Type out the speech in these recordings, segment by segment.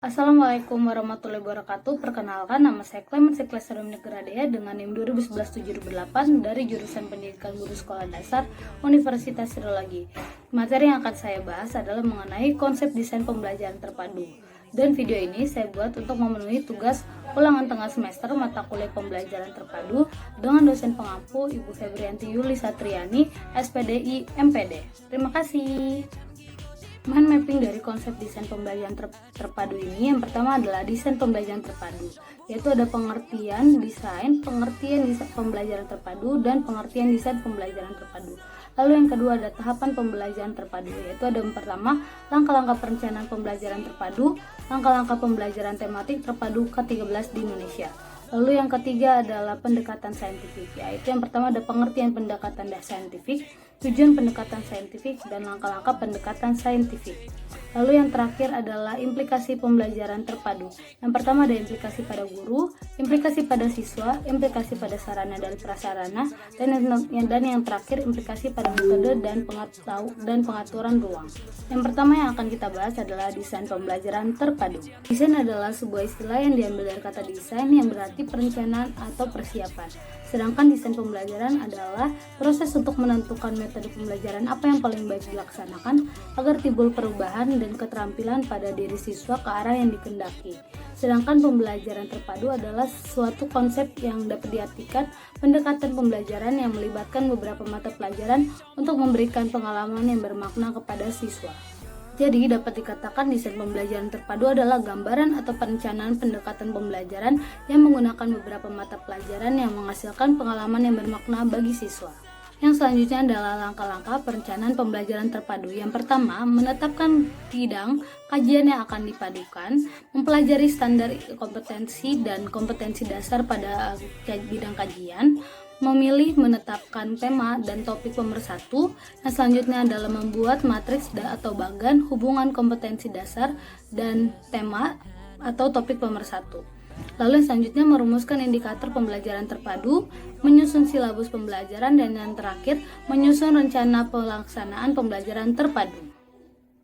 Assalamualaikum warahmatullahi wabarakatuh. Perkenalkan, nama saya Clemency Classroom Negradea dengan NIM 2011-788 dari jurusan Pendidikan Guru Sekolah Dasar Universitas Sriologi. Materi yang akan saya bahas adalah mengenai konsep desain pembelajaran terpadu. Dan video ini saya buat untuk memenuhi tugas ulangan tengah semester mata kuliah pembelajaran terpadu dengan dosen pengampu Ibu Febrianti Yuli Satriani, SPDI MPD. Terima kasih. Mind mapping dari konsep desain pembelajaran terpadu ini, yang pertama adalah desain pembelajaran terpadu, yaitu ada pengertian desain pembelajaran terpadu dan pengertian desain pembelajaran terpadu. Lalu yang kedua ada tahapan pembelajaran terpadu, yaitu ada yang pertama langkah-langkah perencanaan pembelajaran terpadu, langkah-langkah pembelajaran tematik terpadu ke-13 di Indonesia. Lalu yang ketiga adalah pendekatan saintifik, yaitu yang pertama ada pengertian pendekatan saintifik, tujuan pendekatan saintifik, dan langkah-langkah pendekatan saintifik. Lalu yang terakhir adalah implikasi pembelajaran terpadu. Yang pertama ada implikasi pada guru, implikasi pada siswa, implikasi pada sarana dan prasarana, dan yang terakhir implikasi pada metode dan pengaturan ruang. Yang pertama yang akan kita bahas adalah desain pembelajaran terpadu. Desain adalah sebuah istilah yang diambil dari kata desain yang berarti perencanaan atau persiapan. Sedangkan desain pembelajaran adalah proses untuk menentukan metode pembelajaran apa yang paling baik dilaksanakan agar timbul perubahan dan keterampilan pada diri siswa ke arah yang dikehendaki. Sedangkan pembelajaran terpadu adalah suatu konsep yang dapat diartikan pendekatan pembelajaran yang melibatkan beberapa mata pelajaran untuk memberikan pengalaman yang bermakna kepada siswa. Jadi dapat dikatakan desain pembelajaran terpadu adalah gambaran atau perencanaan pendekatan pembelajaran yang menggunakan beberapa mata pelajaran yang menghasilkan pengalaman yang bermakna bagi siswa. Yang selanjutnya adalah langkah-langkah perencanaan pembelajaran terpadu. Yang pertama, menetapkan bidang kajian yang akan dipadukan, mempelajari standar kompetensi dan kompetensi dasar pada bidang kajian, memilih menetapkan tema dan topik pemersatu. Yang selanjutnya adalah membuat matriks atau bagan hubungan kompetensi dasar dan tema atau topik pemersatu. Lalu yang selanjutnya merumuskan indikator pembelajaran terpadu, menyusun silabus pembelajaran, dan yang terakhir menyusun rencana pelaksanaan pembelajaran terpadu.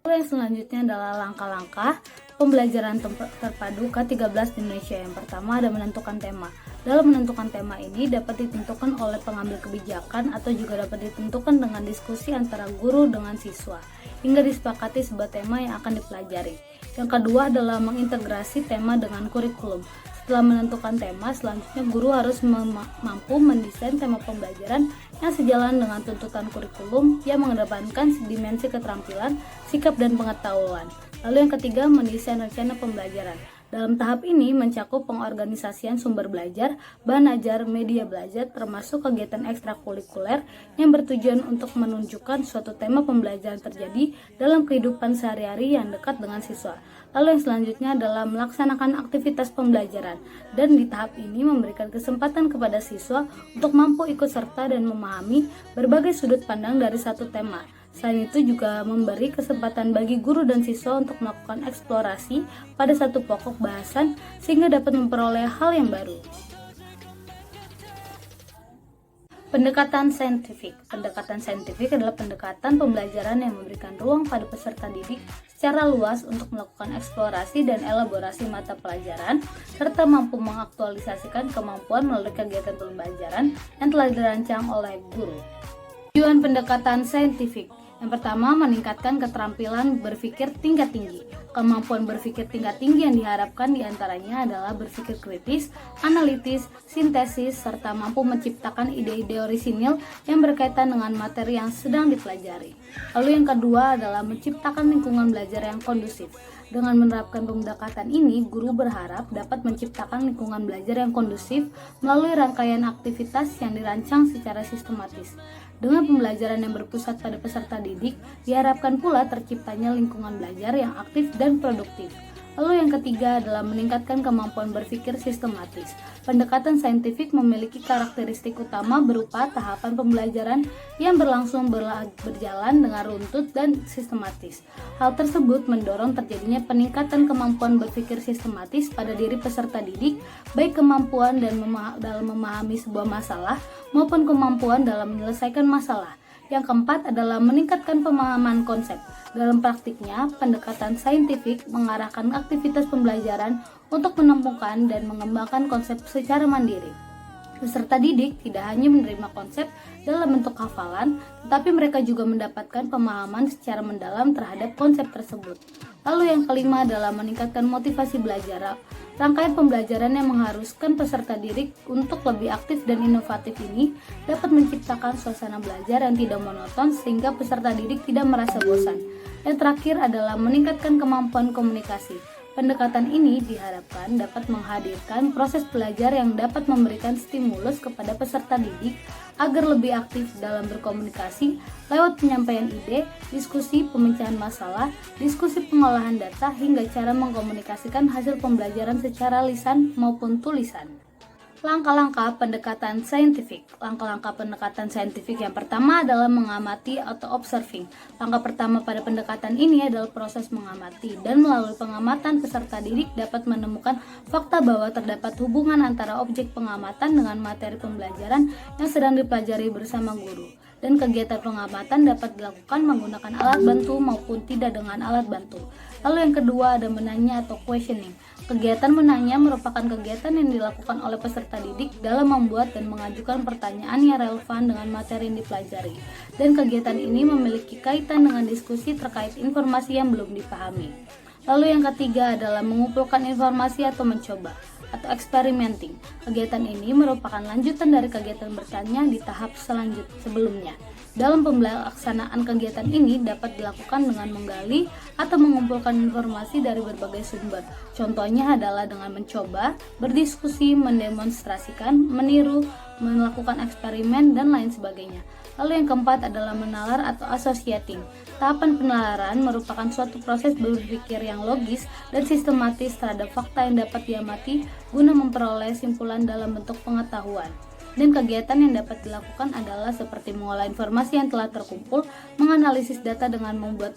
Lalu yang selanjutnya adalah langkah-langkah pembelajaran terpadu ke-13 di Indonesia. Yang pertama ada menentukan tema. Dalam menentukan tema ini dapat ditentukan oleh pengambil kebijakan atau juga dapat ditentukan dengan diskusi antara guru dengan siswa hingga disepakati sebuah tema yang akan dipelajari. Yang kedua adalah mengintegrasi tema dengan kurikulum. Setelah menentukan tema, selanjutnya guru harus mampu mendesain tema pembelajaran yang sejalan dengan tuntutan kurikulum yang mengedepankan dimensi keterampilan, sikap, dan pengetahuan. Lalu yang ketiga, mendesain rencana pembelajaran. Dalam tahap ini mencakup pengorganisasian sumber belajar, bahan ajar, media belajar, termasuk kegiatan ekstrakurikuler yang bertujuan untuk menunjukkan suatu tema pembelajaran terjadi dalam kehidupan sehari-hari yang dekat dengan siswa. Lalu yang selanjutnya adalah melaksanakan aktivitas pembelajaran, dan di tahap ini memberikan kesempatan kepada siswa untuk mampu ikut serta dan memahami berbagai sudut pandang dari satu tema. Selain itu juga memberi kesempatan bagi guru dan siswa untuk melakukan eksplorasi pada satu pokok bahasan sehingga dapat memperoleh hal yang baru. Pendekatan saintifik. Pendekatan saintifik adalah pendekatan pembelajaran yang memberikan ruang pada peserta didik secara luas untuk melakukan eksplorasi dan elaborasi mata pelajaran serta mampu mengaktualisasikan kemampuan melalui kegiatan pembelajaran yang telah dirancang oleh guru. Tujuan pendekatan saintifik. Yang pertama, meningkatkan keterampilan berpikir tingkat tinggi. Kemampuan berpikir tingkat tinggi yang diharapkan diantaranya adalah berpikir kritis, analitis, sintesis, serta mampu menciptakan ide-ide orisinil yang berkaitan dengan materi yang sedang dipelajari. Lalu yang kedua adalah menciptakan lingkungan belajar yang kondusif. Dengan menerapkan pendekatan ini, guru berharap dapat menciptakan lingkungan belajar yang kondusif melalui rangkaian aktivitas yang dirancang secara sistematis. Dengan pembelajaran yang berpusat pada peserta didik, diharapkan pula terciptanya lingkungan belajar yang aktif dan produktif. Lalu yang ketiga adalah meningkatkan kemampuan berpikir sistematis. Pendekatan saintifik memiliki karakteristik utama berupa tahapan pembelajaran yang berjalan dengan runtut dan sistematis. Hal tersebut mendorong terjadinya peningkatan kemampuan berpikir sistematis pada diri peserta didik, baik kemampuan dalam memahami sebuah masalah maupun kemampuan dalam menyelesaikan masalah. Yang keempat adalah meningkatkan pemahaman konsep. Dalam praktiknya, pendekatan saintifik mengarahkan aktivitas pembelajaran untuk menemukan dan mengembangkan konsep secara mandiri. Peserta didik tidak hanya menerima konsep dalam bentuk hafalan, tetapi mereka juga mendapatkan pemahaman secara mendalam terhadap konsep tersebut. Lalu yang kelima adalah meningkatkan motivasi belajar. Rangkaian pembelajaran yang mengharuskan peserta didik untuk lebih aktif dan inovatif ini dapat menciptakan suasana belajar yang tidak monoton sehingga peserta didik tidak merasa bosan. Yang terakhir adalah meningkatkan kemampuan komunikasi. Pendekatan ini diharapkan dapat menghadirkan proses belajar yang dapat memberikan stimulus kepada peserta didik agar lebih aktif dalam berkomunikasi lewat penyampaian ide, diskusi pemecahan masalah, diskusi pengolahan data, hingga cara mengkomunikasikan hasil pembelajaran secara lisan maupun tulisan. Langkah-langkah pendekatan saintifik. Langkah-langkah pendekatan saintifik yang pertama adalah mengamati atau observing. Langkah pertama pada pendekatan ini adalah proses mengamati, dan melalui pengamatan peserta didik dapat menemukan fakta bahwa terdapat hubungan antara objek pengamatan dengan materi pembelajaran yang sedang dipelajari bersama guru. Dan kegiatan pengamatan dapat dilakukan menggunakan alat bantu maupun tidak dengan alat bantu. Lalu yang kedua ada menanya atau questioning. Kegiatan menanya merupakan kegiatan yang dilakukan oleh peserta didik dalam membuat dan mengajukan pertanyaan yang relevan dengan materi yang dipelajari. Dan kegiatan ini memiliki kaitan dengan diskusi terkait informasi yang belum dipahami. Lalu yang ketiga adalah mengumpulkan informasi atau mencoba atau experimenting. Kegiatan ini merupakan lanjutan dari kegiatan bertanya di tahap sebelumnya. Dalam pelaksanaan kegiatan ini dapat dilakukan dengan menggali atau mengumpulkan informasi dari berbagai sumber. Contohnya adalah dengan mencoba, berdiskusi, mendemonstrasikan, meniru, melakukan eksperimen, dan lain sebagainya. Lalu yang keempat adalah menalar atau associating. Tahapan penalaran merupakan suatu proses berpikir yang logis dan sistematis terhadap fakta yang dapat diamati guna memperoleh simpulan dalam bentuk pengetahuan. Dan kegiatan yang dapat dilakukan adalah seperti mengolah informasi yang telah terkumpul, menganalisis data dengan membuat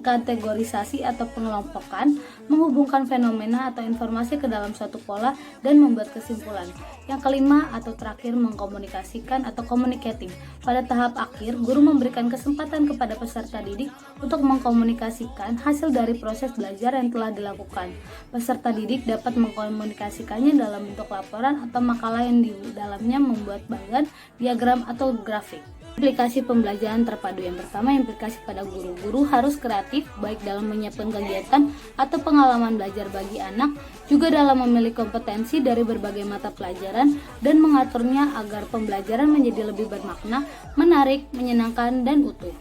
kategorisasi atau pengelompokan, menghubungkan fenomena atau informasi ke dalam suatu pola, dan membuat kesimpulan. Yang kelima atau terakhir mengkomunikasikan atau communicating. Pada tahap akhir, guru memberikan kesempatan kepada peserta didik untuk mengkomunikasikan hasil dari proses belajar yang telah dilakukan. Peserta didik dapat mengkomunikasikannya dalam bentuk laporan atau makalah yang di dalamnya membuat bagan, diagram, atau grafik. Aplikasi pembelajaran terpadu yang pertama, implikasi pada guru. Guru harus kreatif baik dalam menyiapkan kegiatan atau pengalaman belajar bagi anak, juga dalam memilih kompetensi dari berbagai mata pelajaran dan mengaturnya agar pembelajaran menjadi lebih bermakna, menarik, menyenangkan, dan utuh.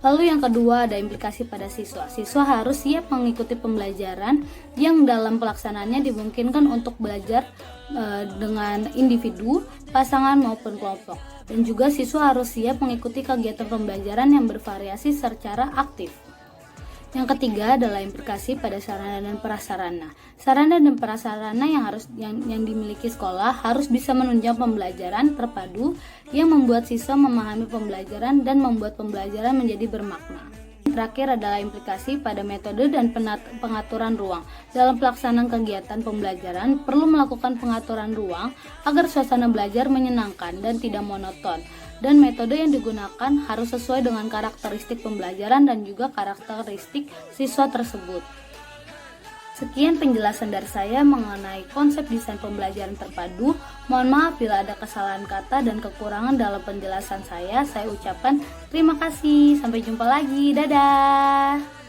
Lalu yang kedua ada implikasi pada siswa. Siswa harus siap mengikuti pembelajaran yang dalam pelaksanaannya dimungkinkan untuk belajar dengan individu, pasangan maupun kelompok. Dan juga siswa harus siap mengikuti kegiatan pembelajaran yang bervariasi secara aktif. Yang ketiga adalah implikasi pada sarana dan prasarana. Sarana dan prasarana yang dimiliki sekolah harus bisa menunjang pembelajaran terpadu yang membuat siswa memahami pembelajaran dan membuat pembelajaran menjadi bermakna. Terakhir adalah implikasi pada metode dan pengaturan ruang. Dalam pelaksanaan kegiatan pembelajaran perlu melakukan pengaturan ruang agar suasana belajar menyenangkan dan tidak monoton. Dan metode yang digunakan harus sesuai dengan karakteristik pembelajaran dan juga karakteristik siswa tersebut. Sekian penjelasan dari saya mengenai konsep desain pembelajaran terpadu. Mohon maaf bila ada kesalahan kata dan kekurangan dalam penjelasan saya. Saya ucapkan terima kasih. Sampai jumpa lagi. Dadah.